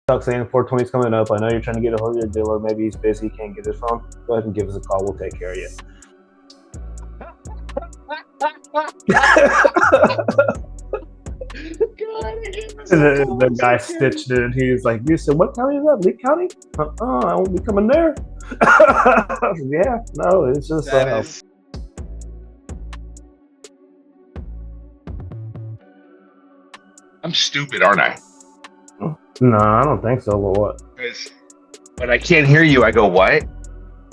saying 420 is coming up. I know you're trying to get a hold of your dealer. Maybe he's busy, can't get his phone. Go ahead and give us a call. We'll take care of you. The guy stitched it. He was like, "You said what county is that? Lee County? I won't be coming there." Yeah, no, it's just. I'm stupid, aren't I? No, I don't think so. But what? Because when I can't hear you, I go, "What?"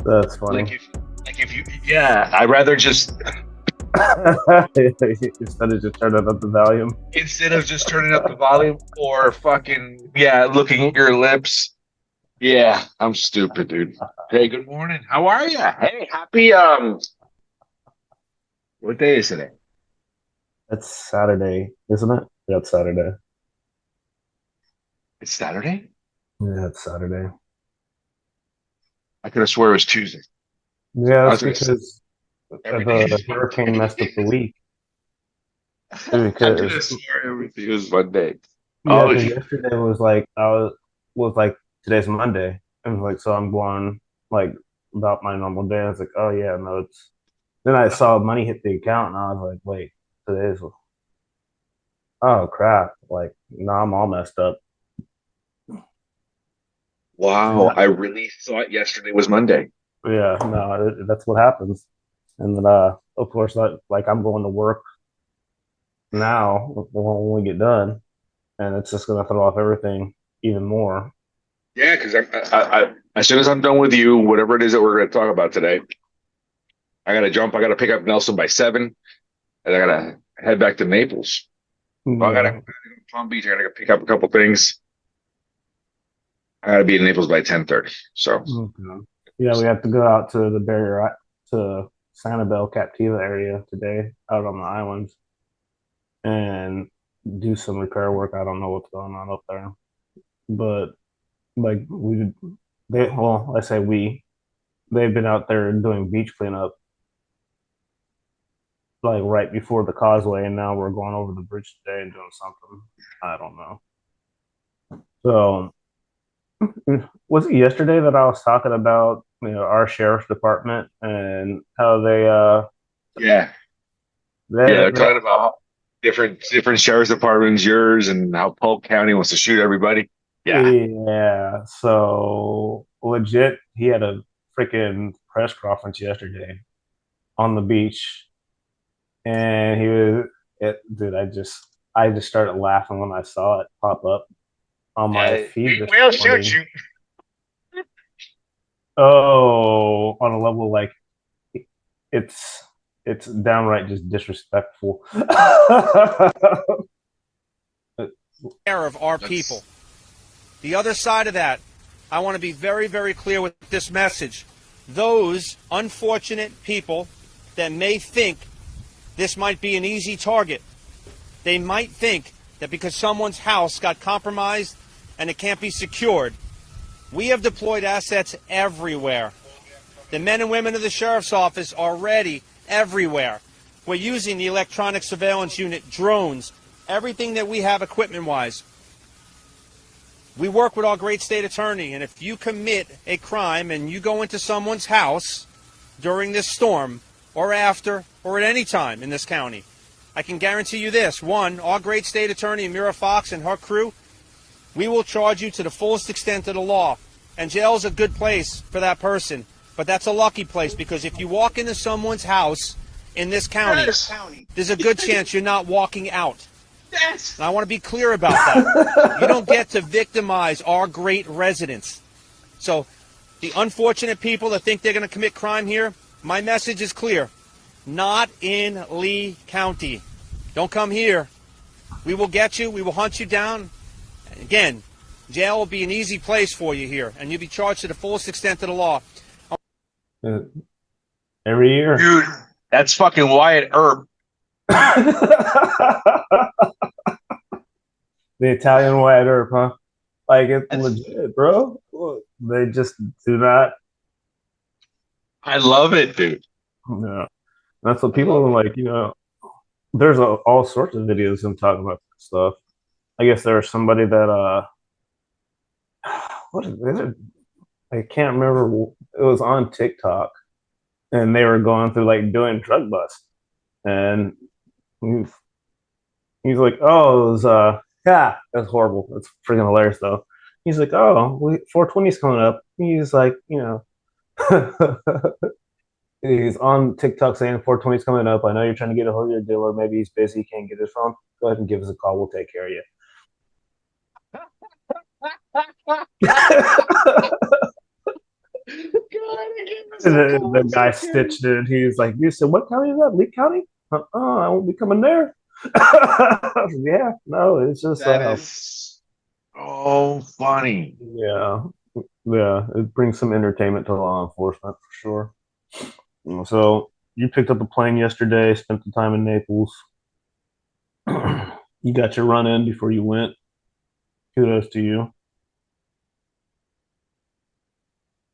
That's funny. Like if you, yeah, I'd rather just instead of just turning up the volume. Instead of just turning up the volume or fucking looking at your lips. Yeah, I'm stupid, dude. Hey, good morning. How are you? Hey, happy what day is today? It's Saturday, isn't it? Yeah, it's Saturday. It's Saturday? Yeah, it's Saturday. I could have swore it was Tuesday. Yeah, that's because the hurricane messed up the week. I could have swore everything was Monday. Yeah, because yesterday was like today's Monday, and like so I'm going like about my normal day. I was like, oh yeah, no, it's. Then I saw money hit the account, and I was like, wait, today's. Oh crap! Like, no, I'm all messed up. Wow, I really thought yesterday was Monday. Yeah, no, that's what happens. And then, of course, like I'm going to work now when we get done, and it's just gonna throw off everything even more. Yeah, because I as soon as I'm done with you, whatever it is that we're going to talk about today, I got to jump. I got to pick up Nelson by 7, and I got to head back to Naples. Yeah. I got to go to Palm Beach. I got to pick up a couple things. I got to be in Naples by 10:30. So, yeah, we have to go out to the barrier to Sanibel Captiva area today, out on the islands, and do some repair work. I don't know what's going on up there, but like I say they've been out there doing beach cleanup like right before the causeway, and now we're going over the bridge today and doing something. I don't know. So was it yesterday that I was talking about our sheriff's department and how they're talking about different sheriff's departments, yours, and how Polk County wants to shoot everybody. Yeah. So legit, he had a freaking press conference yesterday on the beach, and dude, I just started laughing when I saw it pop up on my feed. We'll shoot you. Oh, on a level like it's downright just disrespectful. Care of our people. The other side of that, I want to be very, very clear with this message. Those unfortunate people that may think this might be an easy target, they might think that because someone's house got compromised and it can't be secured, we have deployed assets everywhere. The men and women of the sheriff's office are ready everywhere. We're using the electronic surveillance unit, drones, everything that we have equipment-wise. We work with our great state attorney, and if you commit a crime and you go into someone's house during this storm or after or at any time in this county, I can guarantee you this. One, our great state attorney, Mira Fox, and her crew, we will charge you to the fullest extent of the law. And jail is a good place for that person, but that's a lucky place because if you walk into someone's house in this county, there's a good chance you're not walking out. And I want to be clear about that. You don't get to victimize our great residents. So the unfortunate people that think they're going to commit crime here, my message is clear. Not in Lee County. Don't come here. We will get you. We will hunt you down. Again, jail will be an easy place for you here, and you'll be charged to the fullest extent of the law. Every year. Dude, that's fucking Wyatt Earp. The Italian Wyatt Earp, huh? Like, it's legit, bro. They just do not. I love it, dude. Yeah. That's what people are like, there's all sorts of videos of them talking about stuff. I guess there was somebody that what is it? I can't remember. It was on TikTok, and they were going through like doing drug busts, and he's, he's like, "Oh, it was yeah, that's horrible. It's freaking hilarious though." He's like, "Oh, 420's coming up." He's like, he's on TikTok saying 420's coming up. I know you're trying to get a hold of your dealer. Maybe he's busy, he can't get his phone. Go ahead and give us a call. We'll take care of you. The guy stitched it. He's like, "You said what county is that? Lee County? I won't be coming there." Yeah, no, it's just That is so funny. yeah, yeah. It brings some entertainment to law enforcement for sure. So you picked up a plane yesterday, spent the time in Naples. You got your run in before you went. Kudos to you.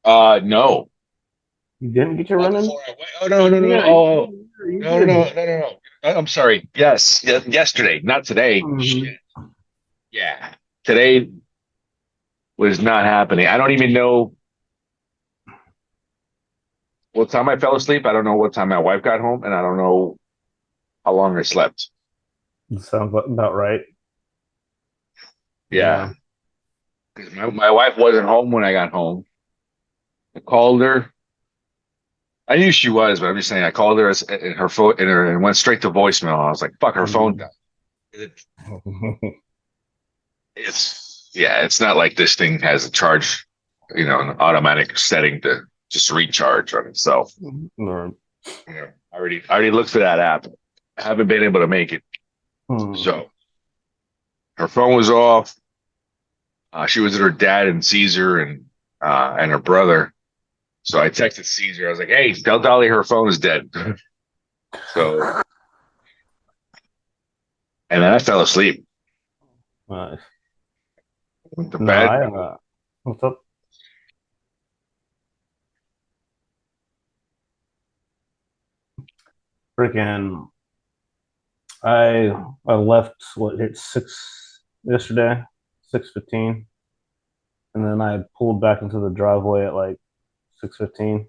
No. You didn't get your Oh, run in? before I went. Oh, no, no, no, no. Yeah, Oh, you no, no, did. no, no, no, no. I'm sorry. Yes, yesterday, not today. Mhm. Shit. Yeah, today was not happening. I don't even know what time I fell asleep. I don't know what time my wife got home, and I don't know how long I slept. Sounds about right. Yeah, Yeah. 'cause my wife wasn't home when I got home. I called her. I knew she was, but I'm just saying I called her and her phone and went straight to voicemail. I was like, "Fuck, her phone died." It, it's not like this thing has a charge, an automatic setting to just recharge on itself. Or, I already looked for that app. I haven't been able to make it. hmm. So her phone was off. She was with her dad and Caesar and her brother. So I texted Caesar. I was like, "Hey, tell Dolly her phone is dead." So and then I fell asleep. Nice. Went to No, bed. what's up? Freaking, I left what it's 6 yesterday, 6:15, and then I pulled back into the driveway at like 6:15,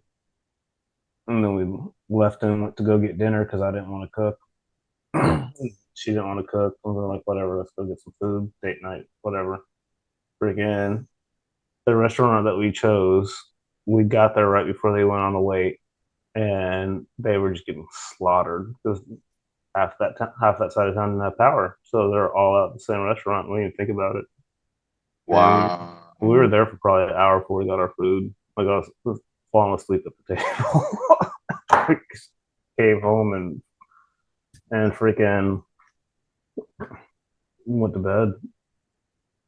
and then we left and went to go get dinner because I didn't want to cook. She didn't want to cook. We were like, whatever, let's go get some food, date night, whatever. Freaking, the restaurant that we chose, we got there right before they went on the wait, and they were just getting slaughtered because half that side of town didn't have power, so they're all out at the same restaurant. We didn't think about it, and Wow. we were there for probably an hour before we got our food. Like I was falling asleep at the table. Came home and freaking went to bed.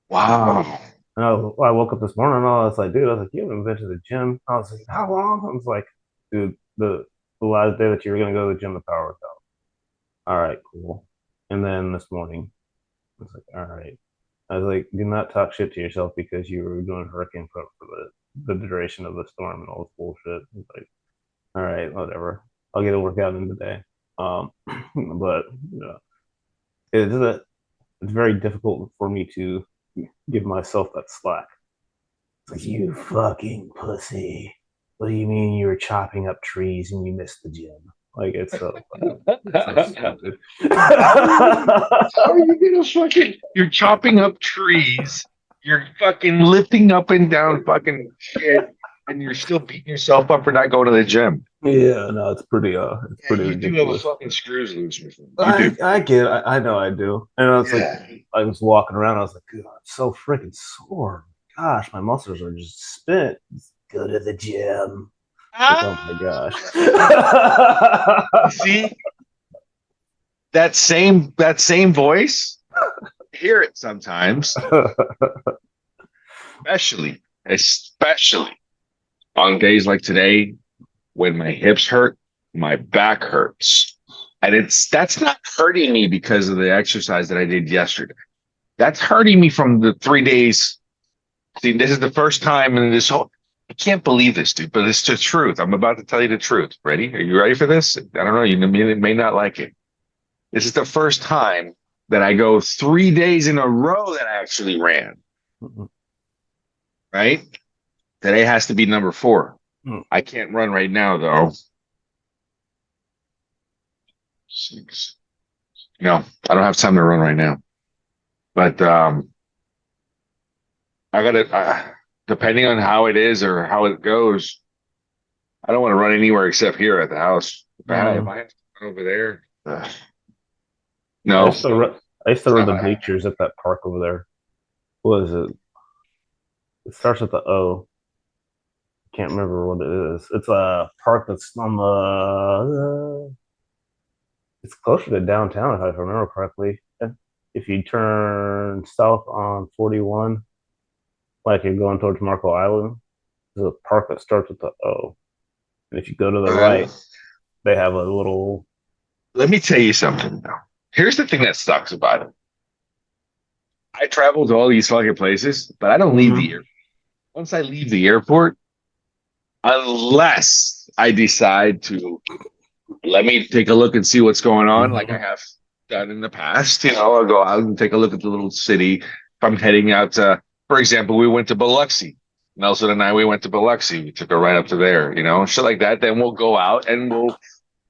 Wow. And I woke up this morning and I was like, dude, I was like, you haven't been to the gym. I was like, how long? I was like, dude, the last day that you were gonna go to the gym, the power was out. All right, cool. And then this morning, I was like, all right. I was like, do not talk shit to yourself because you were doing hurricane prep for the duration of the storm and all this bullshit. It's like, all right, whatever. I'll get a workout in today. But it's a, it's very difficult for me to give myself that slack. It's like, you fucking pussy. What do you mean you were chopping up trees and you missed the gym? Like it's so it's so stupid. How are you gonna fucking? You're chopping up trees. You're fucking lifting up and down fucking shit, and you're still beating yourself up for not going to the gym. Yeah, no, it's Yeah, pretty you do have a ridiculous. fucking screws loose, my friend. You I do. I get it. I know I do. And I was like, Yeah. I was walking around. I was like, God, I'm so freaking sore. Gosh, my muscles are just spent. Go to the gym. Like, oh my gosh. You see that same voice? I hear it sometimes, especially on days like today when my hips hurt, my back hurts. And that's not hurting me because of the exercise that I did yesterday. That's hurting me from the 3 days. See, this is the first time in this whole. I can't believe this, dude, but it's the truth. I'm about to tell you the truth. Ready? Are you ready for this? I don't know. You may not like it. This is the first time that I go 3 days in a row that I actually ran. right? Today has to be number 4. Hmm. I can't run right now though. 6. No, I don't have time to run right now. But I gotta, depending on how it is or how it goes, I don't want to run anywhere except here at the house. If Hmm. I have to run over there, I no, used to run, I used to it's run not the gonna happen. bleachers at that park over there. What is it? It starts with the O. Can't remember what it is. It's a park that's on the. It's closer to downtown, if I remember correctly. If you turn south on 41, like you're going towards Marco Island, there's a park that starts with the O. And if you go to the Uh, right, they have a little. Let me tell you something though. Here's the thing that sucks about it. I travel to all these fucking places, but I don't leave the Mhm. airport. Once I leave the airport, unless I decide to let me take a look and see what's going on, like I Mhm. have done in the past, I'll go out and take a look at the little city. If I'm heading out to, for example, we went to Biloxi. Nelson and I, we went to Biloxi. We took a ride up to there, shit like that. Then we'll go out and we'll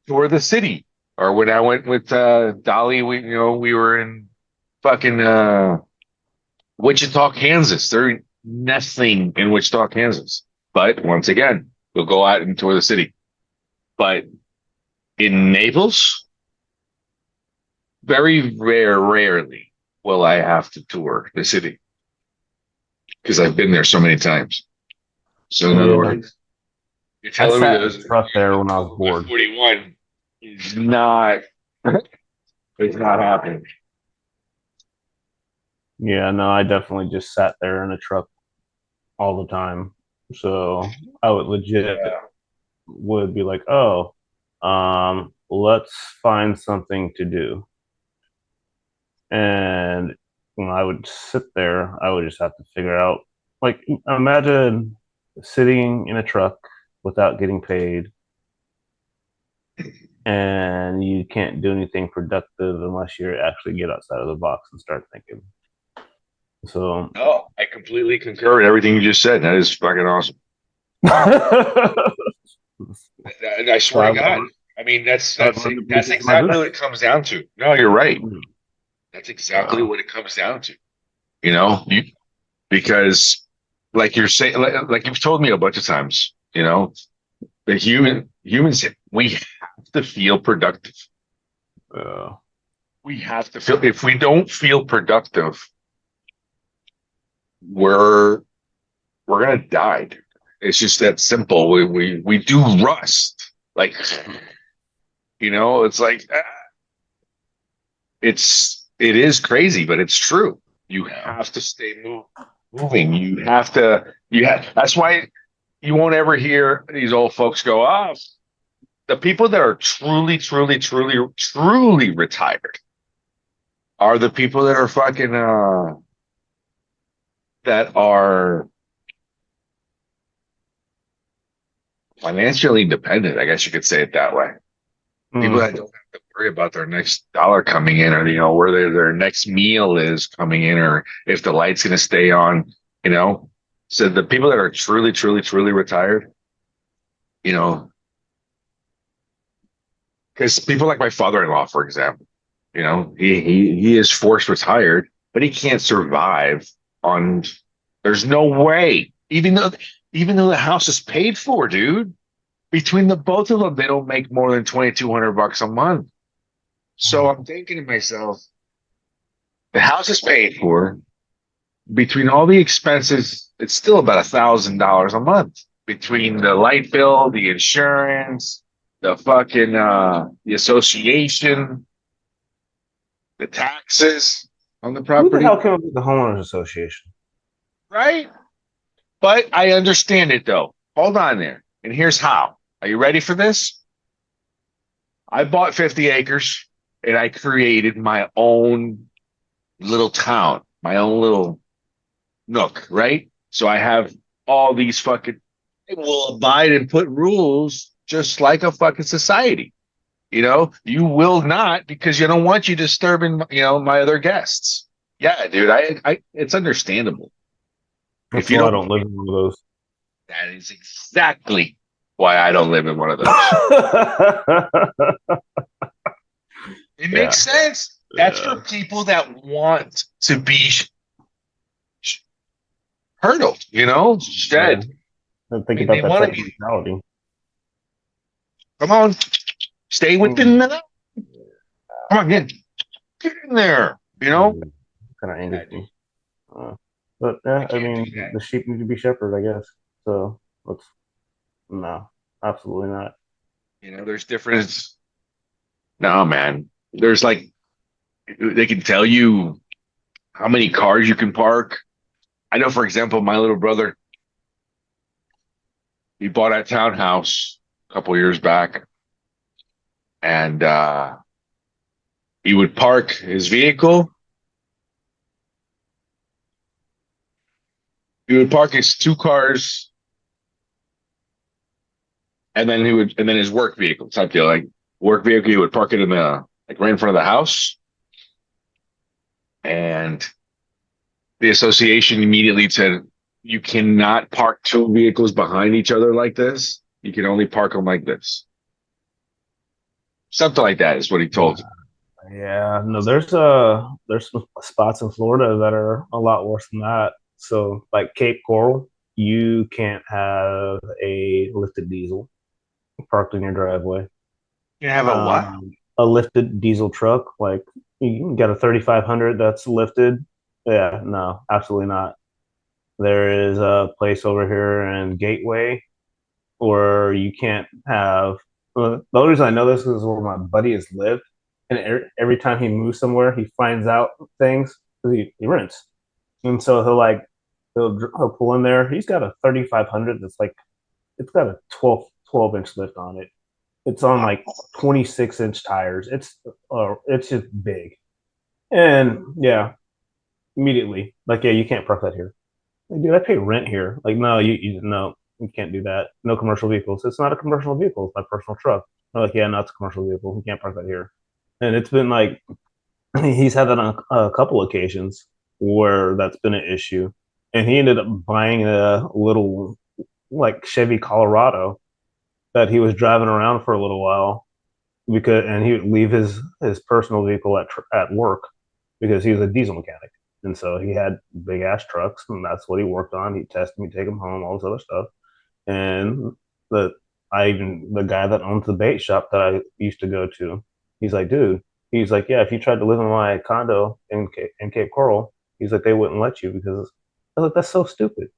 tour the city. Or when I went with Dolly, we were in fucking Wichita, Kansas. There's nothing in Wichita, Kansas. But once again, we'll go out and tour the city. But in Naples, very rarely will I have to tour the city because I've been there so many times. So in other Yeah. words, you're I telling me sat in there's a truck there when I was my bored. 41 is not, it's not happening. Yeah, no, I definitely just sat there in a truck all the time. So I would legit Yeah. would be like, oh, let's find something to do. And when I would sit there, I would just have to figure out, like, imagine sitting in a truck without getting paid, and you can't do anything productive unless you actually get outside of the box and start thinking. So, No, I completely concur with everything you just said. That is fucking awesome. so And I swear to God, I mean, that's I would that's learn to pay that's attention to my exactly food. what it comes down to. No, you're right. Mm. That's exactly Uh, what it comes down to. You because like you're saying, like you've told me a bunch of times, the humans, we have to feel productive. uh, We have to feel. If we don't feel productive, we're we're gonna die. Dude. It's just that simple. We do rust. Like it's like it is crazy, but it's true. You yeah. have to stay moving. That's why you won't ever hear these old folks go, the people that are truly, truly, truly, truly retired are the people that are fucking that are financially independent, I guess you could say it that way. People Mm. that don't have to worry about their next dollar coming in, or where their next meal is coming in, or if the light's going to stay on. You know, so the people that are truly, truly, truly retired, you know, because people like my father-in-law, for example, he is forced retired, but he can't survive on. There's no way, even though the house is paid for, dude. Between the both of them, they don't make more than $2,200 a month. So I'm thinking to myself, the house is paid for. Between all the expenses, it's still about $1,000 a month between the light bill, the insurance, the fucking the association, the taxes on the Who the hell property, came up with the homeowners association? right? But I understand it though. Hold on there. And here's how. Are you ready for this? I bought 50 acres and I created my own little town, my own little nook, right? So I have all these fucking, they will abide and put rules just like a fucking society. You will not because you don't want you disturbing, my other guests. Yeah, dude, it's understandable. If That's you why I don't, don't live in one of those. that is exactly why I don't live in one of those. It makes Yeah, sense. That's for yeah, people that want to be hurdled, yeah. shed. And I think mean, they about that want type to of be, mentality. come on, stay Mm. within the, come on, get in there, Kind of Yeah, angers dude, me. Uh, but I yeah, I can't do mean, that. the sheep need to be shepherded, I guess. So let's no, absolutely not. There's different, no, man, there's like, they can tell you how many cars you can park. I know, for example, my little brother, he bought a townhouse a couple years back, and he would park his vehicle. He would park his two cars, and then his work vehicle type deal, like work vehicle. He would park it in the like right in front of the house, and the association immediately said, "You cannot park two vehicles behind each other like this. You can only park them like this." Something like that is what he told him. Yeah, no, there's some spots in Florida that are a lot worse than that. So like Cape Coral, you can't have a lifted diesel parked in your driveway. You have a what? A lifted diesel truck, like you can get a 3500 that's lifted. Yeah, no, absolutely not. There is a place over here in Gateway where you can't have. The only reason I know this is where my buddy has lived, and every time he moves somewhere, he finds out things. He rents, and so he'll pull in there. He's got a 3500 that's like it's got a 12-inch lift on it. It's on like 26-inch tires. It's just big, and yeah, immediately like yeah, you can't park that here. Like, dude, I pay rent here. Like, no, you no, you can't do that. No commercial vehicles. It's not a commercial vehicle. It's my personal truck. I'm like, yeah, no, it's a commercial vehicle. We can't park that here. And it's been like he's had that on a couple occasions where that's been an issue. And he ended up buying a little like Chevy Colorado that he was driving around for a little while because and he would leave his personal vehicle at work because he was a diesel mechanic. And so he had big ass trucks, and that's what he worked on. He'd test me, take him home, all this other stuff. And the the guy that owns the bait shop that I used to go to, he's like, dude, he's like, yeah, if you tried to live in my condo in Cape Coral, he's like, they wouldn't let you because I was like, that's so stupid.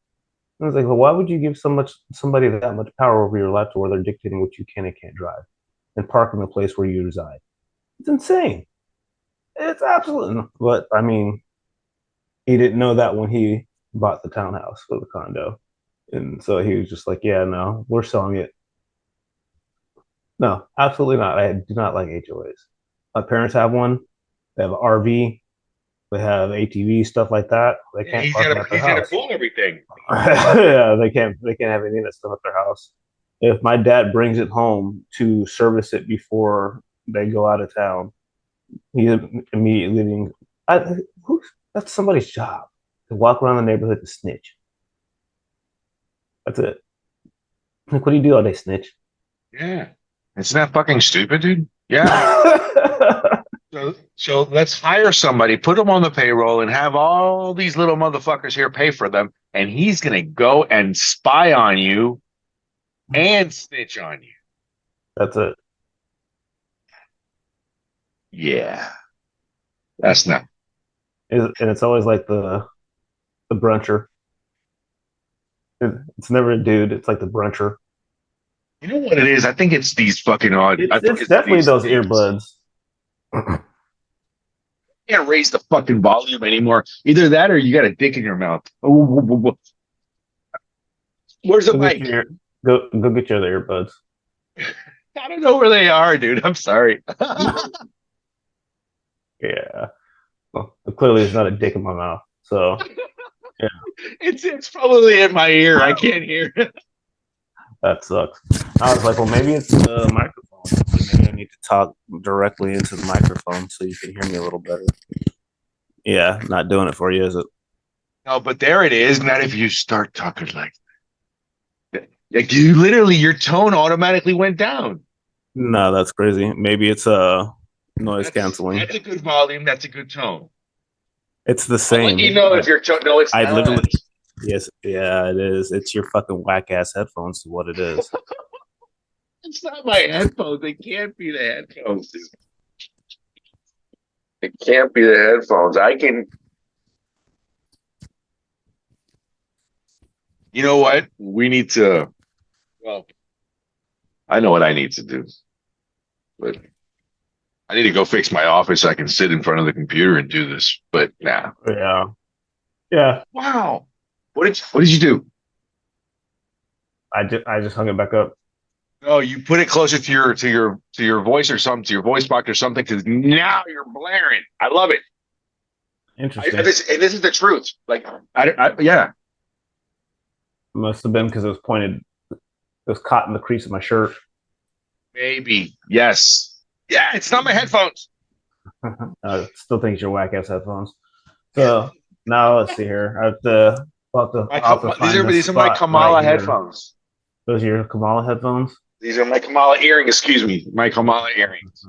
And I was like, well, why would you give somebody that much power over your life to where they're dictating what you can and can't drive and park in the place where you reside? It's insane. It's absolutely. But I mean, he didn't know that when he bought the townhouse for the condo. And so he was just like, yeah, no, we're selling it. No, absolutely not. I do not like HOAs. My parents have one. They have an RV. They have ATV, stuff like that. They Yeah, can't park them at their he's got to house. pull everything. Yeah, they can't have any of that stuff at their house. If my dad brings it home to service it before they go out of town, he immediately leaving. I, that's somebody's job to walk around the neighborhood to snitch. That's it. Like, what do you do all day, snitch? Yeah. Isn't that fucking stupid, dude? Yeah. So let's hire somebody, put them on the payroll, and have all these little motherfuckers here pay for them. And he's going to go and spy on you and snitch on you. That's it. Yeah. That's not. And it's always like the bruncher. It's never a dude. It's like the bruncher. You know what it is? I think it's these fucking odd. I think It's it's definitely these those things. earbuds. You can't raise the fucking volume anymore. Either that or you got a dick in your mouth. Where's the Go get mic? your go get your other earbuds. I don't know where they are, dude. I'm sorry. Yeah. Well, clearly there's not a dick in my mouth. So yeah, It's probably in my ear. I can't hear. that sucks. I was like, well, maybe it's the microphone. Maybe I need to talk directly into the microphone so you can hear me a little better. Yeah, not doing it for you, is it? No, but there it is. Not if you start talking like you literally, your tone automatically went down. No, that's crazy. Maybe it's noise canceling. That's a good volume. That's a good tone. It's the I'll let you same. know if your tone. No, it's I not. literally, yes, yeah, it is. It's your fucking whack ass headphones. Is what it is. It's not my headphones. It can't be the headphones, dude. It can't be the headphones. I can. You know what? We need to. Well, I know what I need to do, but I need to go fix my office so I can sit in front of the computer and do this. But nah. Yeah, yeah. Wow. What did you do? I just hung it back up. Oh, you put it closer to your voice or something, to your voice box or something, because now you're blaring. I love it. Interesting. And this is the truth. Like, yeah, Must have been because it was pointed. It was caught in the crease of my shirt. maybe. Yes. Yeah, it's not my headphones. I still think it's your whack ass headphones. So now let's see here. I have to I'll have to These find are this these are my spot Kamala right here. headphones. Those are your Kamala headphones. These are my Kamala earrings. Excuse me, my Kamala earrings.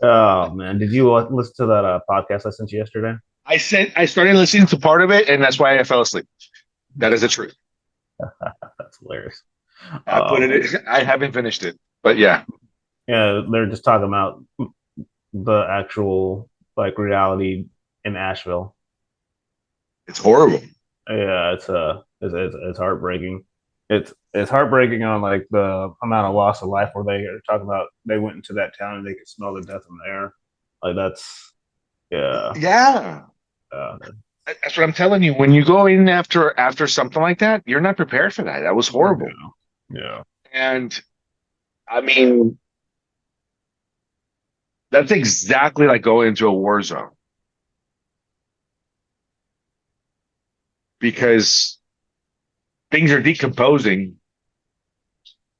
Oh man, did you listen to that podcast I sent you yesterday? I started listening to part of it, and that's why I fell asleep. That is the truth. That's hilarious. I put it. I haven't finished it, but yeah, Yeah, they're just talking about the actual like reality in Asheville. it's horrible. Yeah, it's heartbreaking. It's heartbreaking on like the amount of loss of life where they are talking about they went into that town and they could smell the death in the air. Like that's yeah. Yeah, Uh, that's what I'm telling you. When you go in after something like that, you're not prepared for that. That was horrible. yeah. And I mean, that's exactly like going into a war zone because things are decomposing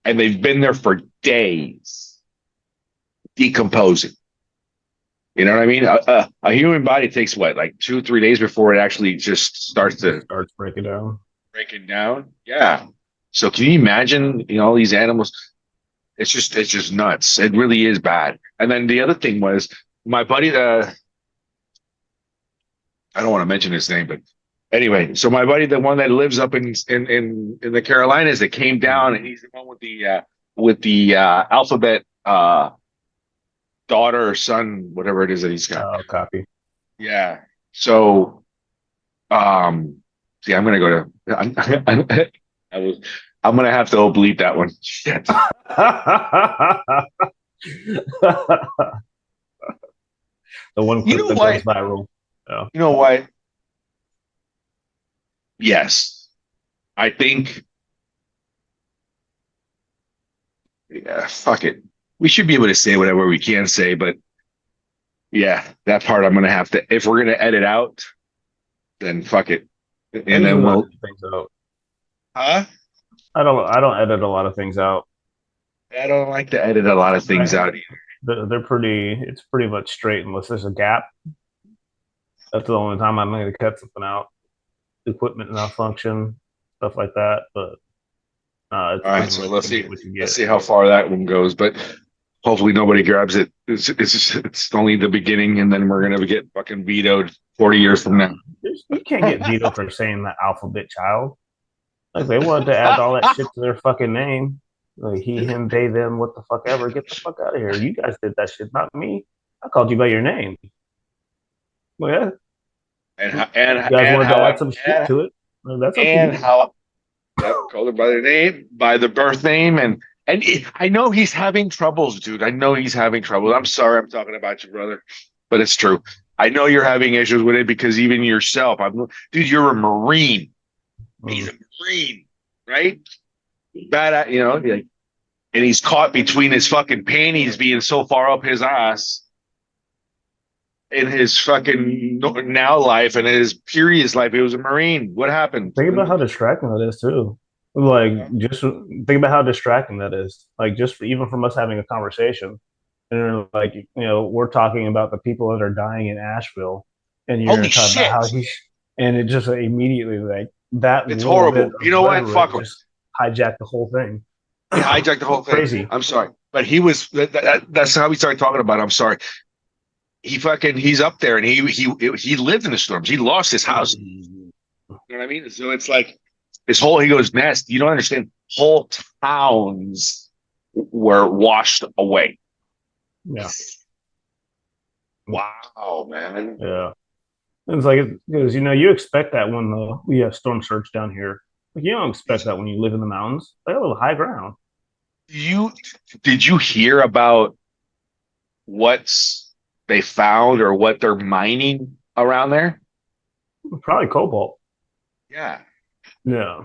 and they've been there for days decomposing. You know what I mean? A human body takes what, like 2 3 days before it actually just Starts breaking down. breaking down. Yeah. So can you imagine, all these animals? It's just nuts. It really is bad. And then the other thing was my buddy, I don't want to mention his name, but anyway, so my buddy, the one that lives up in the Carolinas, that came down, and he's the one with the alphabet daughter or son, whatever it is that he's got. Oh, copy. Yeah. So, see, I'm gonna go to. I was. I'm gonna have to oblique that one. Shit. The one You clip know that what? goes viral. Yeah. You know what? Yes, I think. Yeah, fuck it. We should be able to say whatever we can say, but yeah, that part I'm gonna have to. If we're gonna edit out, then fuck it, I and then usually don't we'll. edit things out. Huh? I don't edit a lot of things out. I don't like to edit a lot of things Right. out either. They're pretty. It's pretty much straight unless there's a gap. That's the only time I'm going to cut something out. Equipment malfunction, stuff like that. But it's All right, pretty so much let's see. what you Let's get. see how far that one goes, but hopefully nobody grabs it. It's only the beginning, and then we're gonna get fucking vetoed 40 years from now. You can't get vetoed for saying the alphabet child. Like they wanted to add all that shit to their fucking name. Like he, him, they, them, what the fuck ever. Get the fuck out of here. You guys did that shit, not me. I called you by your name. Well, yeah, And you how and guys and wanted to how add some shit to it. Well, that's up to and you. how yep, called her by their name, by the birth name, I know he's having troubles, dude. I know he's having troubles. I'm sorry, I'm talking about you, brother, but it's true. I know you're having issues with it because even yourself, dude, you're a Marine. He's Mm. a Marine, right? Bad at like, and he's caught between his fucking panties being so far up his ass in his fucking now life and in his previous life. He was a Marine. What happened? Think about how distracting that is too. Like, just think about how distracting that is. Like, just even from us having a conversation, and like, we're talking about the people that are dying in Asheville, and you're Holy talking about shit. how and it just immediately like that It's little bit horrible. of You know what? rhetoric Fuck him. just hijacked the whole thing. It hijacked the whole thing. Crazy. I'm sorry. But that's how we started talking about it. I'm sorry. He's up there and he lived in the storms. He lost his house. You know what I mean? So it's like he goes, Nest, you don't understand. Whole towns were washed away. Yeah. Wow, man. Yeah. It's like because you expect that when we have storm surge down here. Like you don't expect that when you live in the mountains. Like a little high ground. You did you hear about what's they found or what they're mining around there? Probably cobalt. Yeah. Yeah.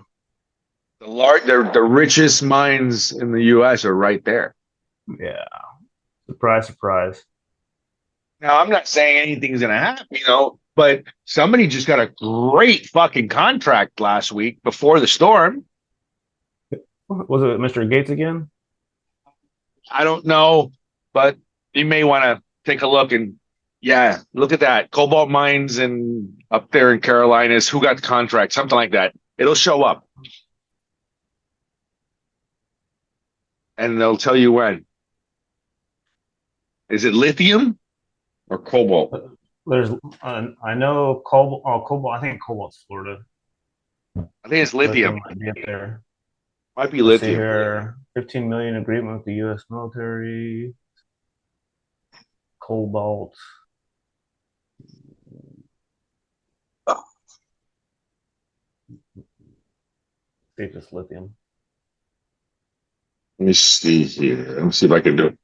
The richest mines in the US are right there. Yeah. Surprise, surprise. Now, I'm not saying anything's going to happen, but somebody just got a great fucking contract last week before the storm. Was it Mr. Gates again? I don't know, but you may want to take a look and yeah, look at that. Cobalt mines and up there in Carolinas, who got the contract, something like that. It'll show up. And they'll tell you when. Is it lithium or cobalt? There's, I know cobalt. Oh, cobalt. I think cobalt's Florida. I think it's lithium. Might be up there. Might be Let's see lithium. here. 15 million agreement with the U.S. military. Cobalt. See if it's lithium. Let me see here. Let me see if I can do it.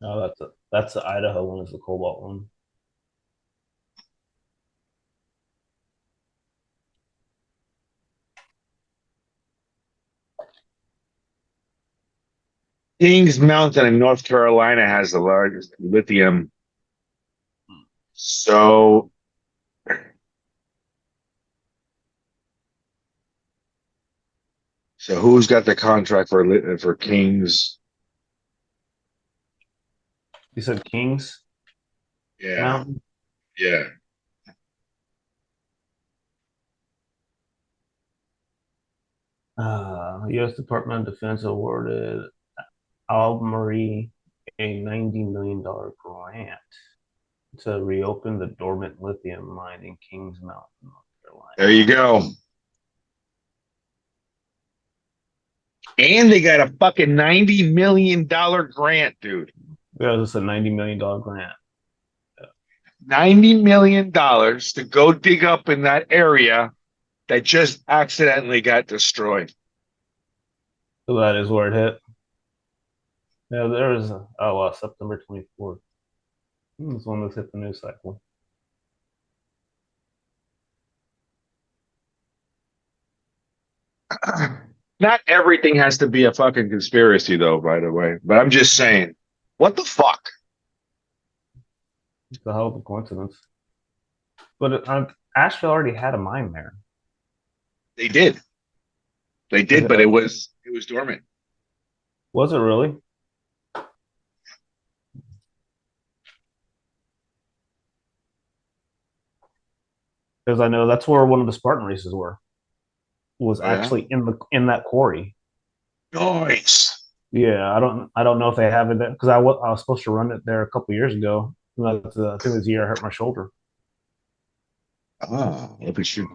No, that's the Idaho one. Is the cobalt one? Kings Mountain in North Carolina has the largest lithium. So who's got the contract for Kings? You said Kings Yeah, Mountain. yeah. U.S. Department of Defense awarded Albemarle a $90 million grant to reopen the dormant lithium mine in Kings Mountain, North Carolina. There you go. And they got a fucking $90 million grant, dude. Yeah, this is a $90 million grant. $90 million to go dig up in that area that just accidentally got destroyed. So that is where it hit. Yeah, there was September 24th. This one that's hit the news cycle. Not everything has to be a fucking conspiracy, though, by the way. But I'm just saying, what the fuck? It's a hell of a coincidence. But Asheville already had a mine there. They did. They did, but it was dormant. Was it really? Because I know that's where one of the Spartan races were. Was actually in that quarry. Nice. Yeah, I don't know if they have it because I was supposed to run it there a couple years ago. I think it was the year I hurt my shoulder. Oh, if it should.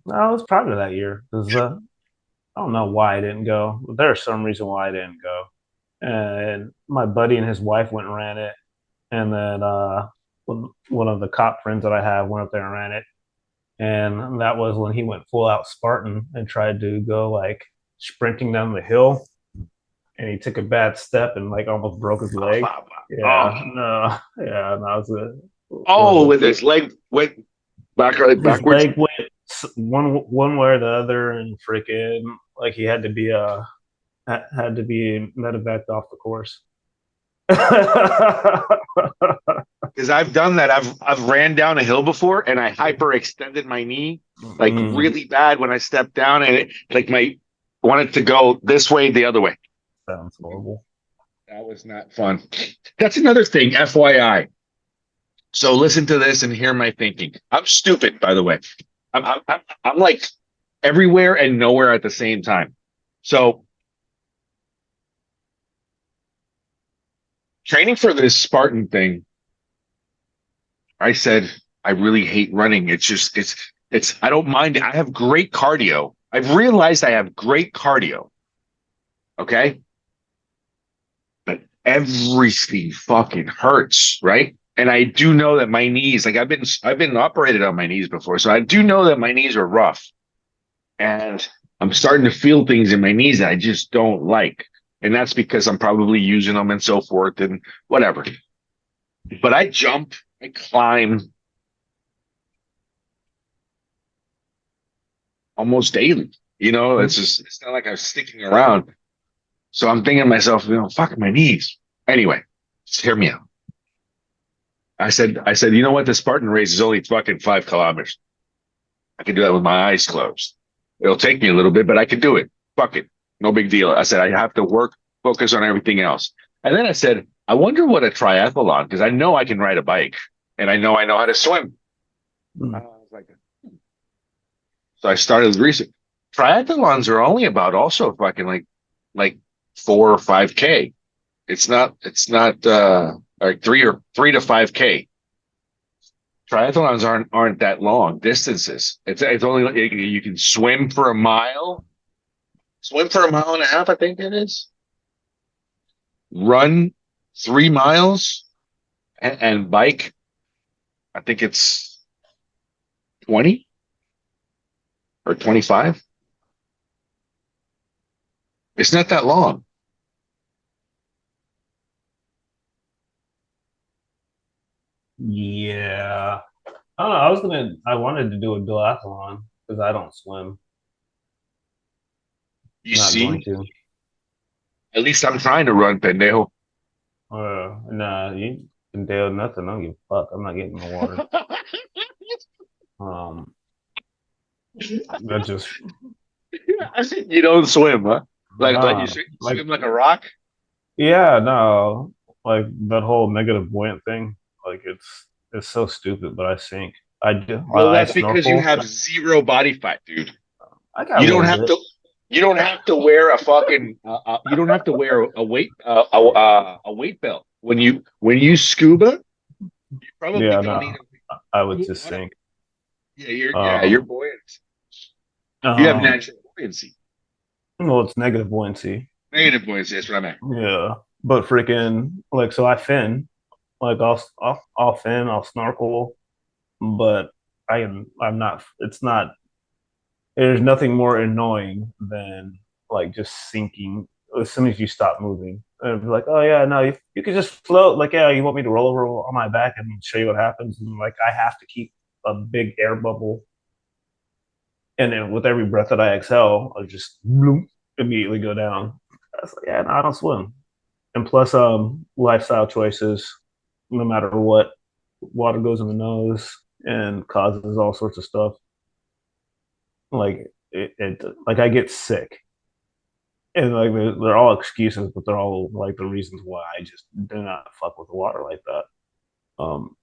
No, it was probably that year because I don't know why I didn't go. But there's some reason why I didn't go. And my buddy and his wife went and ran it, and then one of the cop friends that I have went up there and ran it, and that was when he went full out Spartan and tried to go like sprinting down the hill, and he took a bad step and like almost broke his leg. Yeah, no, it was with his leg went backwards. His leg went one way or the other, and freaking like he had to be medevaced off the course. Because I've done that. I've ran down a hill before, and I hyperextended my knee like really bad when I stepped down, and it like wanted to go this way, the other way. Sounds horrible. That was not fun. That's another thing, FYI. So listen to this and hear my thinking. I'm stupid, by the way. I'm like everywhere and nowhere at the same time. So training for this Spartan thing, I said I really hate running. It's I don't mind it. I have great cardio. I've realized I have great cardio. Okay. But everything fucking hurts, right? And I do know that my knees, like I've been operated on my knees before, so I do know that my knees are rough, and I'm starting to feel things in my knees that I just don't like, and that's because I'm probably using them and so forth and whatever. But I jump, I climb almost daily. It's not like I'm sticking around. So I'm thinking to myself, fuck my knees. Anyway, just hear me out. I said, you know what? The Spartan race is only fucking 5 kilometers. I can do that with my eyes closed. It'll take me a little bit, but I can do it. Fuck it. No big deal. I said, I have to focus on everything else. And then I said, I wonder what a triathlon, because I know I can ride a bike and I know how to swim. I was like, so I started research. Triathlons are only about also fucking like 4 or 5K. It's not like 3 to 5K. Triathlons aren't that long distances. It's only you can swim for a mile, swim for a mile and a half, I think it is. Run 3 miles and bike. I think it's 20 or 25. It's not that long. Yeah. I don't know. I wanted to do a duathlon because I don't swim. You Not going see, to. at least I'm trying to run, pendejo. Nah, you can do nothing. I don't give a fuck. I'm not getting in the water. Um, that just You don't swim, huh? Like you nah, like swim like a rock. yeah, no, like that whole negative buoyant thing. Like it's so stupid, but I sink. Well, I that's because you snorkel. have zero body fat, dude. I got a You don't little have bit. to. You don't have to wear a fucking. You don't have to wear a weight belt when you scuba. You probably Yeah, don't need no, I would a. just sink. You're Um, buoyant. You have um, natural buoyancy. well, it's negative buoyancy. Negative buoyancy. That's what I meant. Yeah, but freaking like so I fin. Like I'll fin, I'll snorkel, but I'm not. It's not. There's nothing more annoying than like just sinking as soon as you stop moving. And be like, oh yeah, no, you can just float. Like, yeah, you want me to roll over on my back and show you what happens? And like, I have to keep a big air bubble, and then with every breath that I exhale, I just bloop, immediately go down. I was like, yeah, no, I don't swim. And plus, lifestyle choices, no matter what, water goes in the nose and causes all sorts of stuff. Like like I get sick, and like they're all excuses, but they're all like the reasons why I just do not fuck with the water like that. Um,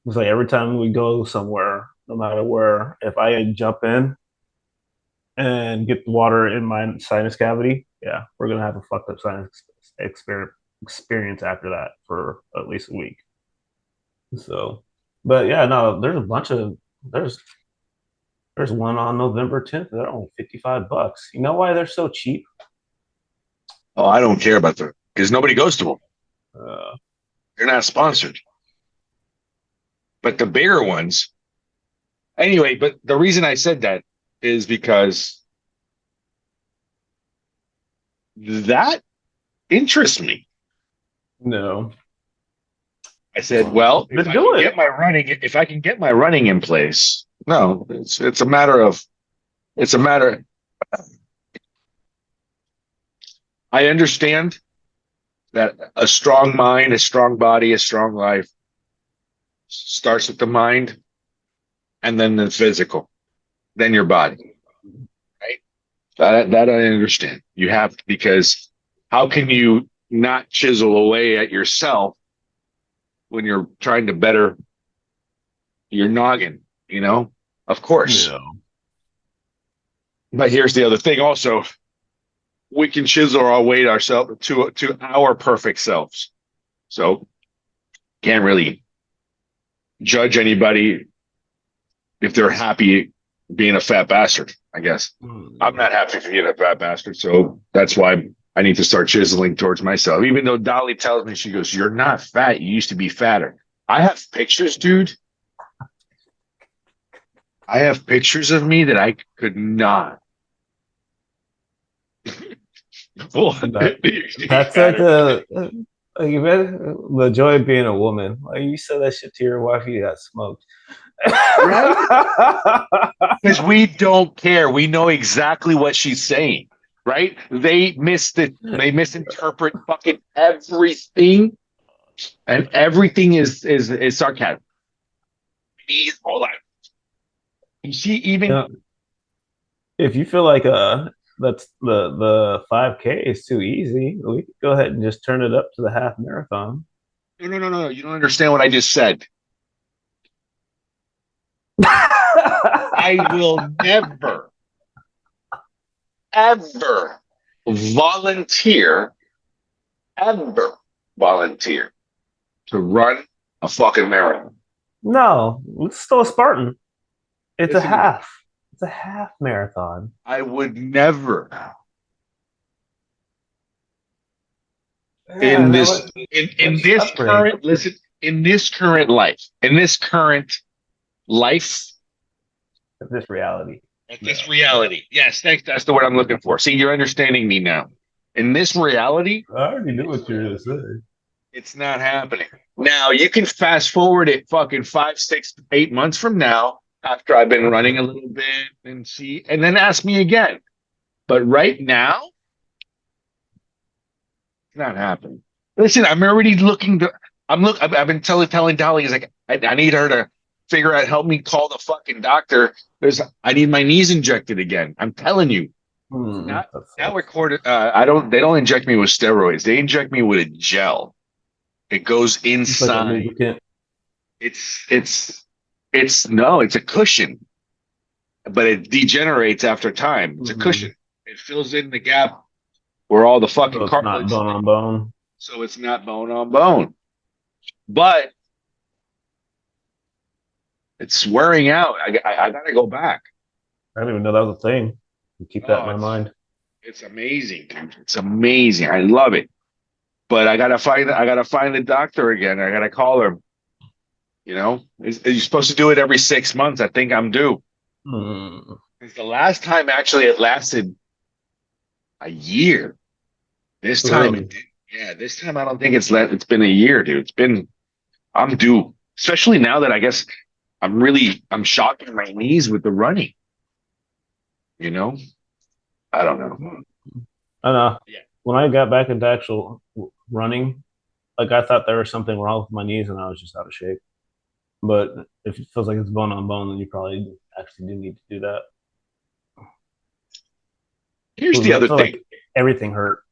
it's like every time we go somewhere, no matter where, if I jump in and get the water in my sinus cavity, yeah, we're gonna have a fucked up sinus experience after that for at least a week. So, but yeah, no, there's there's one on November 10th. They're only $55. You know why they're so cheap? Oh, I don't care about them because nobody goes to them. Uh, They're not sponsored. But the bigger ones, anyway. But the reason I said that is because that interests me. no, I said, well, then do it. if I can get my running in place, no, it's a matter of it's a matter. I understand that a strong mind, a strong body, a strong life starts with the mind, and then the physical, then your body, right? That I understand. You have because how can you not chisel away at yourself when you're trying to better your noggin, you know? Of course. Yeah. But here's the other thing also. We can chisel our way ourselves to our perfect selves. So can't really judge anybody if they're happy being a fat bastard, I guess. I'm not happy being a fat bastard, so that's why I need to start chiseling towards myself. Even though Dolly tells me, she goes, "You're not fat. You used to be fatter." I have pictures, dude. I have pictures of me that I could not. That's like the joy of being a woman. Like you said that shit to your wife, you got smoked. Right? Because we don't care. We know exactly what she's saying, right? They misinterpret fucking everything, and everything is sarcasm. Hold on. You see, even Yeah. If you feel like that's the 5K is too easy, we could go ahead and just turn it up to the half marathon. no. You don't understand what I just said. I will never, ever volunteer, ever volunteer to run a fucking marathon. No, it's still a Spartan. It's a Listen to me. half. It's a half marathon. I would never Yeah, in no, this in let's this upgrade. current listen in this current life in this current life This reality. at this reality. Yes, thanks. That's the word I'm looking for. See, you're understanding me now. In this reality, I already knew what you were going to say. it's not happening. Now you can fast forward it fucking 5, 6, 8 months from now after I've been running a little bit and see, and then ask me again. But right now, it's not happening. Listen, I'm already looking to. I've been telling Dolly, is like, I need her to figure out, help me call the fucking doctor. I need my knees injected again. I'm telling you. Not now recorded. I don't. They don't inject me with steroids. They inject me with a gel. It goes It's like a inside. lubricant. It's no. It's a cushion, but it degenerates after time. It's a cushion. It fills in the gap where all the fucking So it's not cartilage. bone on bone. So it's not bone on bone. But it's wearing out. I gotta go back. I didn't even know that was a thing. Keep that in my mind. It's amazing, dude. It's amazing. I love it. But I gotta find the doctor again. I gotta call her. You know, you're supposed to do it every 6 months. I think I'm due. Mm. It's the last time actually it lasted a year. This time Really? it did. Yeah, this time I don't think it's been a year, dude. I'm due. Especially now that I guess I'm shocking my knees with the running. You know? I don't know. I know. Yeah. When I got back into actual running, like I thought there was something wrong with my knees and I was just out of shape. But if it feels like it's bone on bone, then you probably actually do need to do that. Here's the I other feel thing. like everything hurt.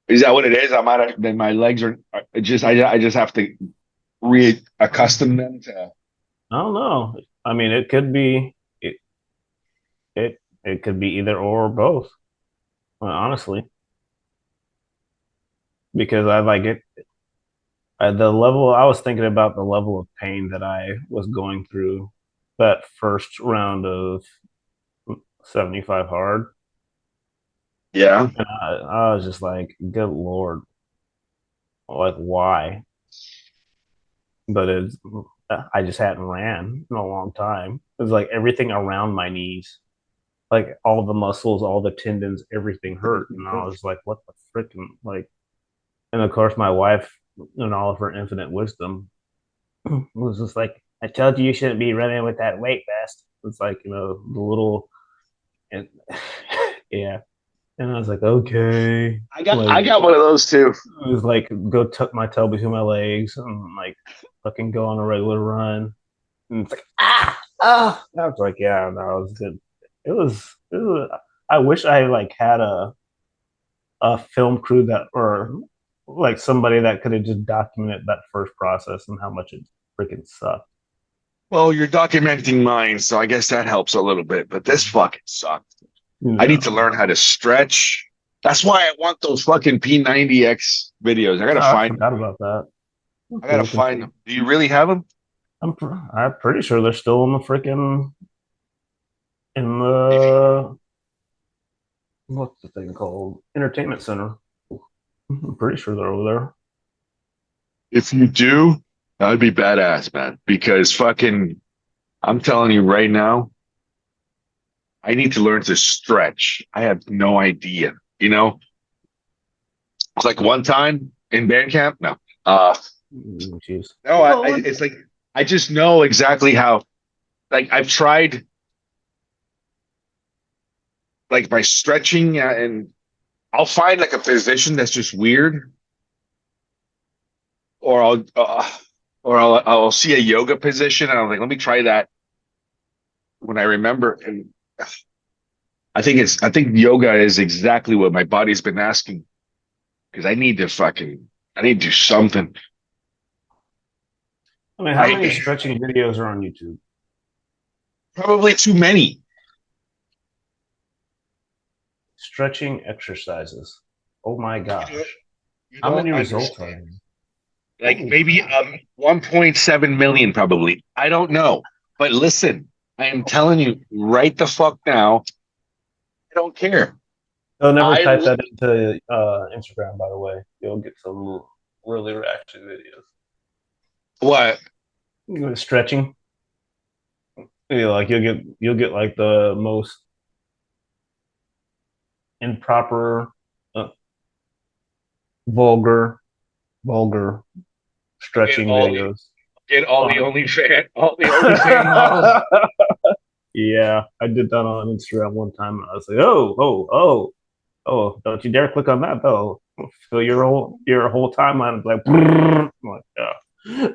Is that what it is? I might have then my legs are I just have to reaccustom them to. I don't know. I mean, it could be it could be either or both. Honestly, because I like it. The level I was thinking about the level of pain that I was going through that first round of 75 hard. Yeah. And I was just like, good Lord, like why? But I just hadn't ran in a long time. It was like everything around my knees, like all the muscles, all the tendons, everything hurt. And I was like, what the freaking like? And of course, my wife, in all of her infinite wisdom, was just like, I told you shouldn't be running with that weight vest. It's like, the little, and yeah. And I was like, okay. I got one of those too. It was like, go tuck my tail between my legs and like fucking go on a regular run. And it's like, I was like, yeah, no, it was good. It was I wish I like had a film crew that or like somebody that could have just documented that first process and how much it freaking sucked. Well, you're documenting mine, so I guess that helps a little bit. But this fucking sucked. I need to Yeah. learn how to stretch. That's why I want those fucking P90X videos. I gotta Oh, I find them. forgot about that. I To gotta look and find see. them. Do you really have them? I'm pretty sure they're still in the freaking in the what's the thing called entertainment center. I'm pretty sure they're over there. If you do, that would be badass, man. Because fucking, I'm telling you right now, I need to learn to stretch. I have no idea. You know, it's like one time in band camp. No, Jeez. no, Well, it's like I just know exactly how. Like I've tried, like my stretching, and I'll find like a position that's just weird, or I'll see a yoga position, and I'm like, let me try that when I remember. And I think yoga is exactly what my body's been asking because I need to do something. I mean, how many Right? stretching videos are on YouTube? Probably too many. Stretching exercises. Oh my You don't, gosh. you How don't many results are understand. there? Like Holy maybe crap. 1.7 million probably. I don't know. But listen, I am telling you right the fuck now, I don't care. They'll never I type look that into Instagram, by the way. You'll get some really reaction videos. what Stretching. Like you'll get like the most improper, uh, vulgar, vulgar get stretching all the videos. get all the On. only fan all the only fan models. Yeah, I did that on Instagram one time. I was like, oh, don't you dare click on that though. Fill your whole timeline like, I'm like, yeah.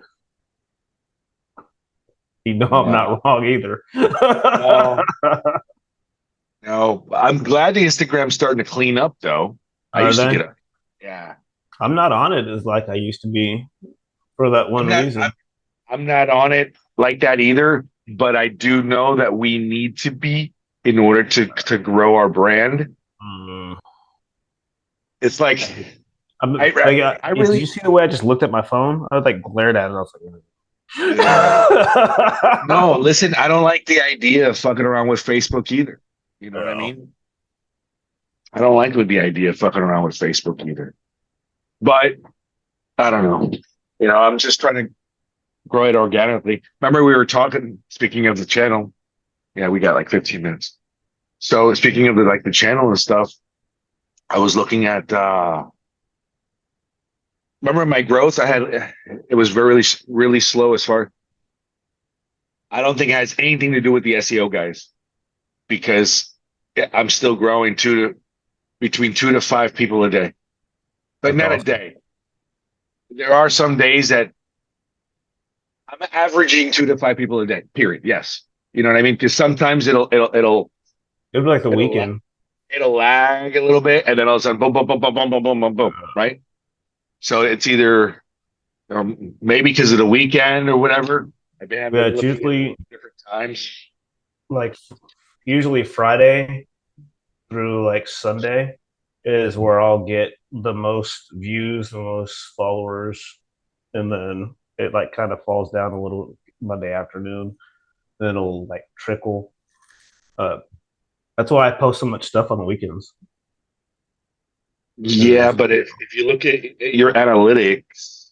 You know I'm No, not wrong either. no, no. I'm glad the Instagram's starting to clean up though. I Are used to they? get a yeah. I'm not on it as like I used to be for that I'm one not reason. I'm not on it like that either, but I do know that we need to be in order to grow our brand. Mm. It's like I'm, I like, I did you really see the way I just looked at my phone? I was like glared at it. I was no, like, listen, I don't like the idea of fucking around with Facebook either. You know what I yeah. mean? I don't like with the idea of fucking around with Facebook either. But I don't know. You know, I'm just trying to grow it organically. Remember, we were talking, speaking of the channel. Yeah, we got like 15 minutes. So speaking of the channel and stuff, I was looking at remember my growth? I had it was very really slow as far. I don't think it has anything to do with the SEO guys because I'm still growing between 2 to 5 people a day, but That's not a awesome. day. There are some days that I'm averaging 2 to 5 people a day. Period. Yes, you know what I mean. Because sometimes It was like the it'll weekend. it'll lag a little bit, and then all of a sudden, boom, boom, boom, boom, boom, boom, boom, boom, boom. Right. So it's either maybe because of the weekend or whatever. I've Yeah, been it's looking at usually different times. like usually Friday through like Sunday is where I'll get the most views, the most followers, and then it like kind of falls down a little Monday afternoon. Then it'll like trickle. Uh, that's why I post so much stuff on the weekends. Yeah, Is but if you look at your analytics,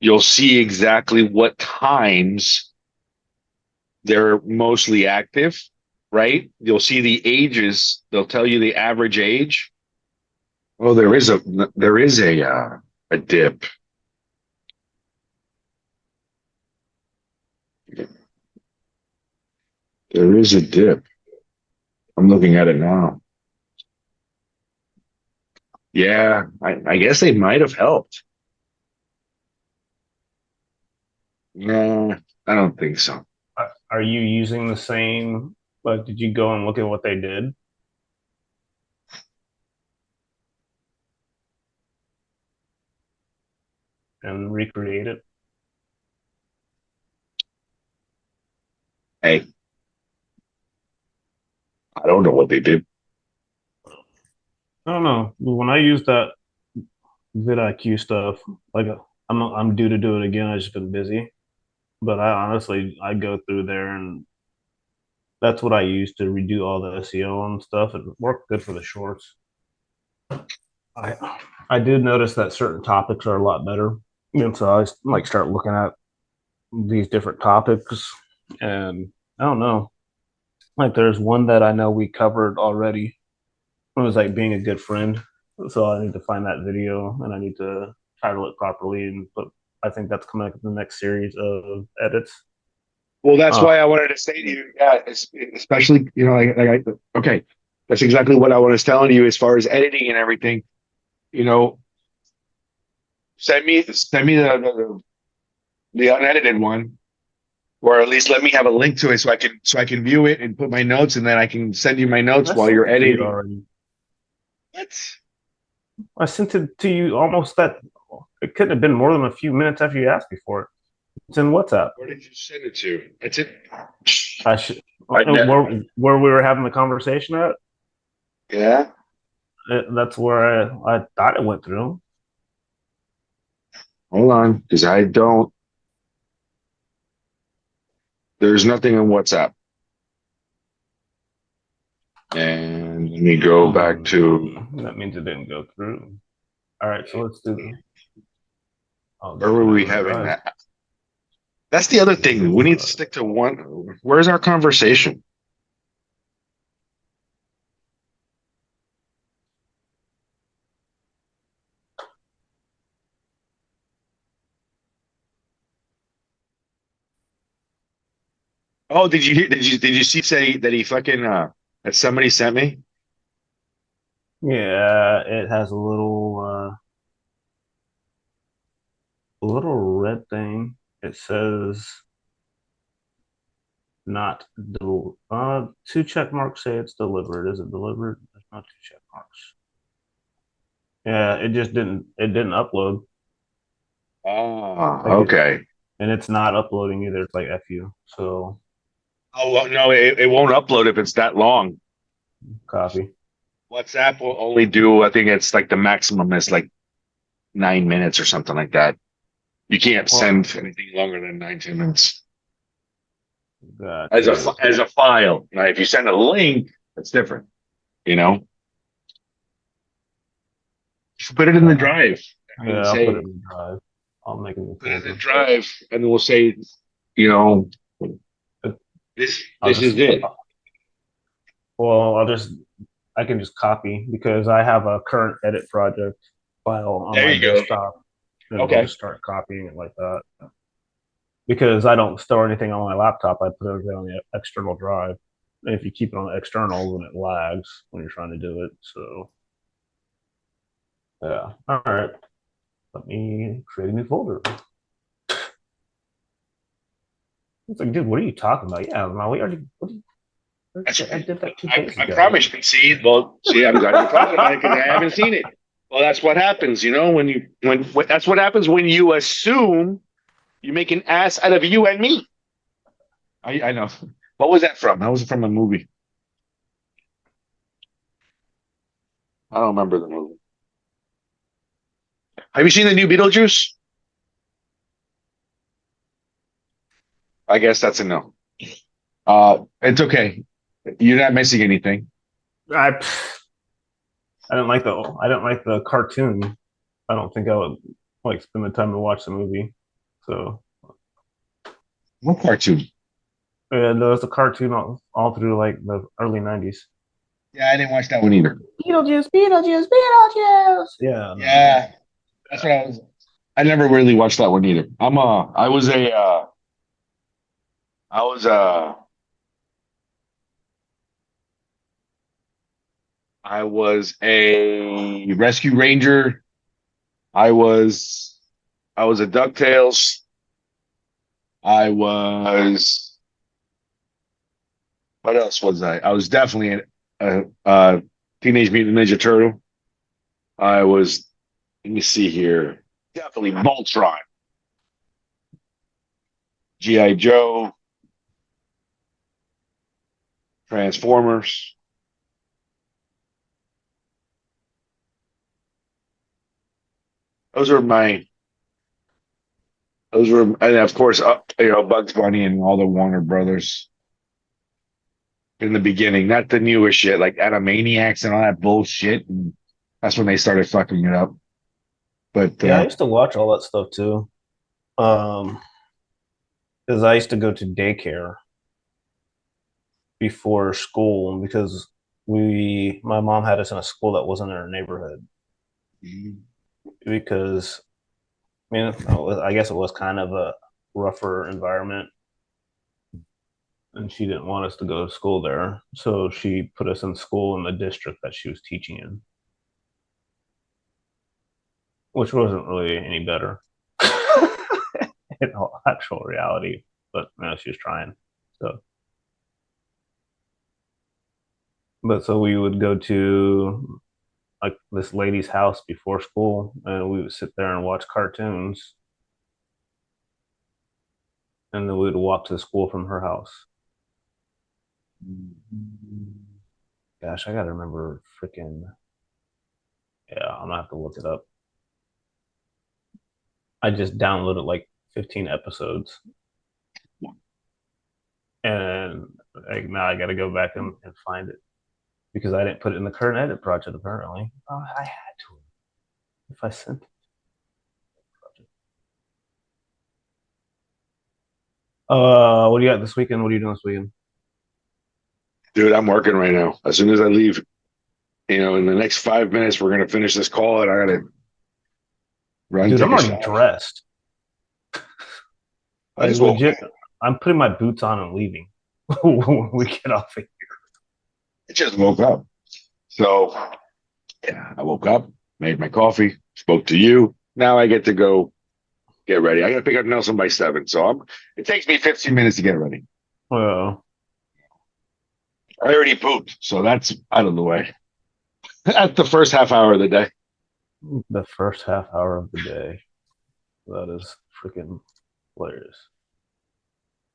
you'll see exactly what times they're mostly active, right? You'll see the ages. They'll tell you the average age. Oh, there is a dip. There is a dip. I'm looking at it now. Yeah, I guess they might have helped. No, I don't think so. are you using the same? Like, did you go and look at what they did? and recreate it. Hey, I don't know what they did. I don't know. When I use that vidIQ stuff, like I'm due to do it again. I've just been busy, but I honestly I go through there and that's what I use to redo all the SEO and stuff. It worked good for the shorts. I did notice that certain topics are a lot better, and so I like start looking at these different topics, and I don't know. Like there's one that I know we covered already. It was like being a good friend. So I need to find that video and I need to title it properly and put. I think that's coming up in the next series of edits. Well, that's Uh, why I wanted to say to you, yeah, especially, okay, that's exactly what I was telling you as far as editing and everything. You know, send me the unedited one, or at least let me have a link to it so I can view it and put my notes, and then I can send you my notes I while sent you're it to you editing. already. What? I sent it to you almost that. It couldn't have been more than a few minutes after you asked me for it. It's in WhatsApp. Where did you send it to? It's it. I should I ne- where we were having the conversation at. yeah. That's where I thought it went through. Hold on, because I don't. There's nothing in WhatsApp. And let me go back to That means it didn't go through. All right, so let's do. I'll where just were put it we in the having drive. that? That's the other thing. We need to stick to one. Where's our conversation? Oh, did you hear? Did you see say that he fucking that somebody sent me? Yeah, it has a little red thing. It says not two check marks say it's delivered. Is it delivered? There's not two check marks. Yeah, it didn't upload. Ah, Like it okay. and it's not uploading either. It's like FU. So Oh well, no, it won't upload if it's that long. copy. WhatsApp will only do. I think it's like the maximum is like 9 minutes or something like that. You can't Well, send anything longer than 19 minutes got you. as a file. Now, if you send a link, that's different. You know, just put it in the Yeah, drive yeah, and I'll put it say in the drive. I'll make a new put it in the folder. drive, and then we'll say, you know, this I'll this is just it. well, I can just copy because I have a current edit project file on There my you go. desktop, and I'll Okay. just start copying it like that. Because I don't store anything on my laptop, I put everything on the external drive. And if you keep it on the external, then it lags when you're trying to do it. So yeah. All right. Let me create a new folder. It's like, dude, what are you talking about? Yeah, no, we already. That's, I did that two I, days I ago. promise you. See, I'm glad you're talking about it because I haven't seen it. Well, that's what happens, when that's what happens when you assume you make an ass out of you and me. I know. What was that from? That was from a movie. I don't remember the movie. Have you seen the new Beetlejuice? I guess that's a no. It's okay. You're not missing anything. I I didn't like the cartoon. I don't think I would like spend the time to watch the movie. So What cartoon? yeah, there was a cartoon all through like the early '90s. Yeah, I didn't watch that one either. Beetlejuice, Beetlejuice, Beetlejuice. Yeah, no. Yeah, that's what I was. I never really watched that one either. I was I was a rescue ranger. I was I was a DuckTales. I was what else was I? I was definitely a Teenage Mutant Ninja Turtle. I was let me see here. Definitely Voltron, GI Joe, Transformers. Those are my. Those were, and of course, Bugs Bunny and all the Warner Brothers in the beginning, not the newest shit like Animaniacs and all that bullshit. And that's when they started fucking it up. But Yeah, I used to watch all that stuff too. Um, because I used to go to daycare before school because my mom had us in a school that wasn't in our neighborhood because I mean, I guess it was kind of a rougher environment, and she didn't want us to go to school there, so she put us in school in the district that she was teaching in, which wasn't really any better in actual reality. But she was trying. So, but so we would go to like this lady's house before school, and we would sit there and watch cartoons, and then we would walk to the school from her house. Gosh, I gotta remember freaking. Yeah, I'm gonna have to look it up. I just downloaded like 15 episodes, and like, now I got to go back and find it because I didn't put it in the current edit project. Apparently, I had to. If I sent it. What do you got this weekend? What are you doing this weekend? dude, I'm working right now. As soon as I leave, in the next 5 minutes, we're gonna finish this call, and I gotta run Dude, take I'm a already shower. dressed. I Like just woke legit, up. I'm putting my boots on and leaving when we get off of I just woke up. So yeah, I woke up, made my coffee, spoke to you. Now I get to go get ready. I got to pick up Nelson by 7. So it takes me 15 minutes to get ready. here. I already pooped. So that's out of the way. That's the first half hour of the day. The first half hour of the day. That is freaking hilarious.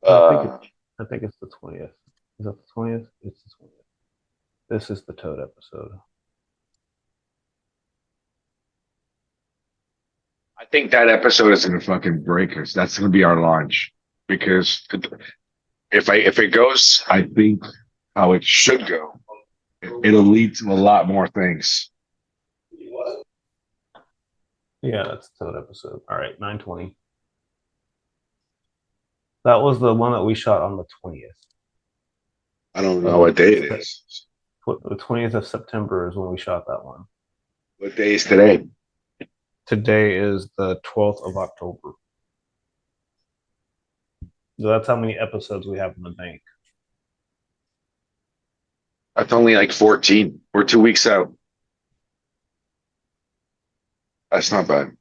I think it, Uh, I think it's the 20th. Is that the 20th? It's the 20th. This is the Toad episode. I think that episode is going to fucking break us. That's going to be our launch because if it goes, I think how it should go, it'll lead to a lot more things. Yeah, that's the Toad episode. All right, 9:20. That was the one that we shot on the 20th. I don't know what day it is. The 20th of September is when we shot that one. What day is today? Today is the 12th of October. So that's how many episodes we have in the bank. That's only like 14. We're 2 weeks out. That's not bad.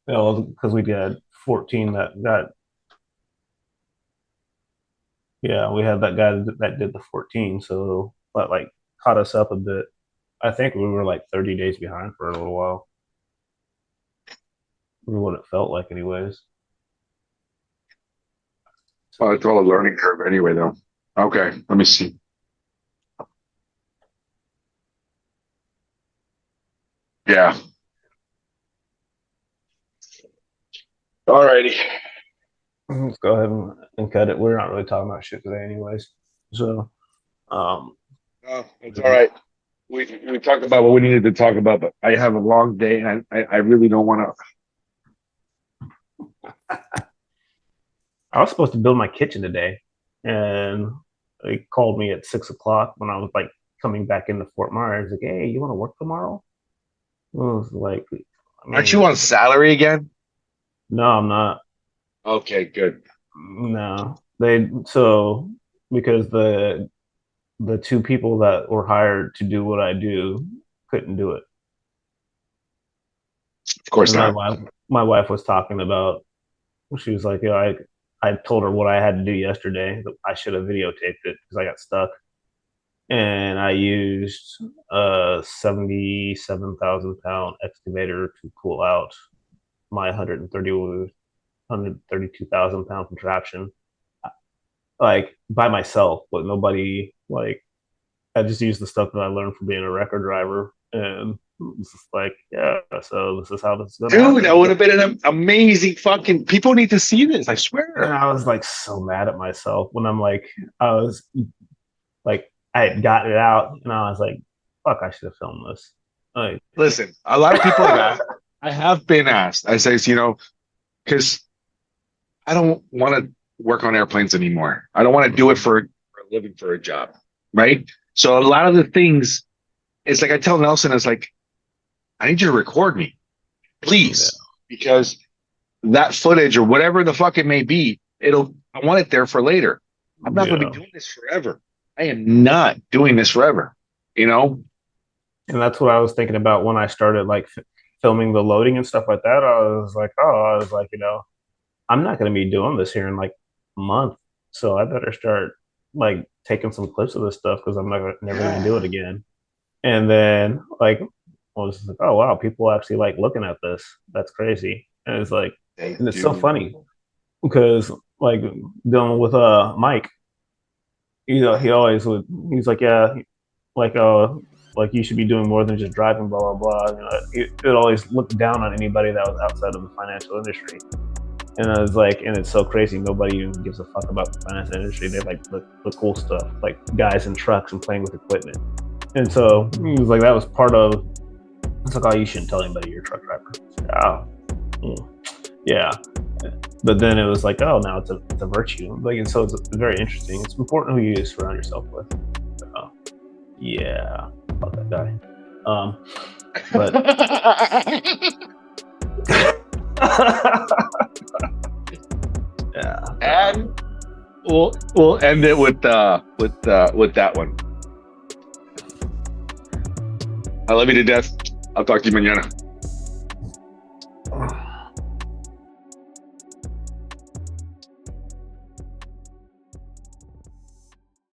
Because we got 14 that got. Yeah, we had that guy that did the 14, so that like caught us up a bit. I think we were like 30 days behind for a little while. What it felt like, anyways. Well, it's all a learning curve anyway, though. Okay, let me see. Yeah. All righty. Let's go ahead and cut it. We're not really talking about shit today, anyways. So, um, Oh, it's all right. We talked about what we needed to talk about, but I have a long day, and I really don't want I was supposed to build my kitchen today, and they called me at 6 o'clock when I was like coming back into Fort Myers. Like, hey, you want to work tomorrow? I was like, I Aren't you mean, on salary again? no, I'm not. Okay, good. No, so because the two people that were hired to do what I do couldn't do it, Of course and my not. wife my wife was talking about. She was like, I told her what I had to do yesterday. I should have videotaped it because I got stuck, and I used a 77,000 pound excavator to pull out my 132,000 pound contraption, like by myself with nobody. Like I just used the stuff that I learned from being a record driver, and it's just like, yeah, so this is how this is gonna Dude, that happen. would have been an amazing fucking. People need to see this. I And swear. I was like so mad at myself when I'm like, I was like, I had gotten it out, and I was like, fuck, I should have filmed this. Like, Listen, a lot of people have asked. I have been asked. I say, because I don't want to work on airplanes anymore. I don't want to do it for a living, for a job, right? So a lot of the things, it's like I tell Nelson, it's like, I need you to record me, yeah, please, because that footage or whatever the fuck it may be, I want it there for later. I'm not going to yeah. be doing this forever. I am not doing this forever, you know? And that's what I was thinking about when I started like filming the loading and stuff like that. I was like, I'm not going to be doing this here in like a month, so I better start like taking some clips of this stuff because I'm never going to do it Yeah. again. And then like I was just like, oh wow, people actually like looking at this. That's crazy. And it's like, They and it's so do. funny because like dealing with Mike, he always would. He's like, yeah, like like you should be doing more than just driving, blah blah blah. It always looked down on anybody that was outside of the financial industry. And I was like, and it's so crazy. Nobody even gives a fuck about the financial industry. They like the cool stuff, like guys in trucks and playing with equipment. And so he was like, that was part of. It's like, oh, you shouldn't tell anybody you're a truck driver. Oh, yeah. But then it was like, oh, now it's a virtue. Like, and so it's very interesting. It's important who you surround yourself with. Uh, yeah, about that guy. But yeah, And we'll end it with that one. I love you to death. I'll talk to you mañana.